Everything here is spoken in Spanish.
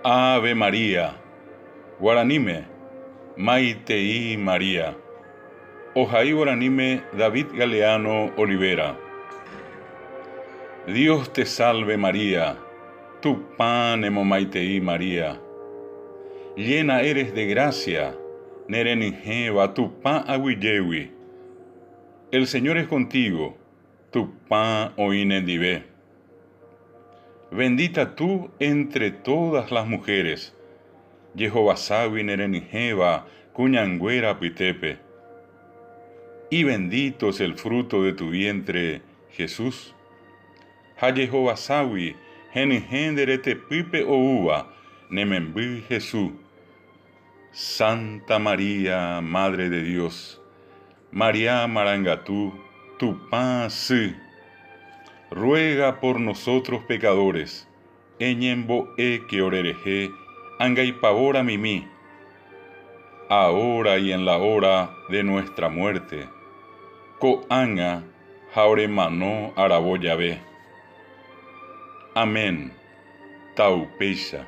Ave María, Guaranime, Maitei María, Ojai Guaranime David Galeano Olivera. Dios te salve María, Tupánemo Maitei María. Llena eres de gracia, Nereningeva Tupá Aguillewi. El Señor es contigo, Tupá Oinendivé. Bendita tú entre todas las mujeres, Jehová Sawi Nereningeva Cuñangüera Pitepe. Y bendito es el fruto de tu vientre, Jesús. Ha Jehová Sawi Geningenderete Pipe Ouva Nemembi Jesús. Santa María, Madre de Dios, María Marangatú, Tupá Si, ruega por nosotros pecadores, eñembo que orereje, angaipavora mimi, ahora y en la hora de nuestra muerte. Coanga, jauremano araboyabe. Amén. Taupeisha.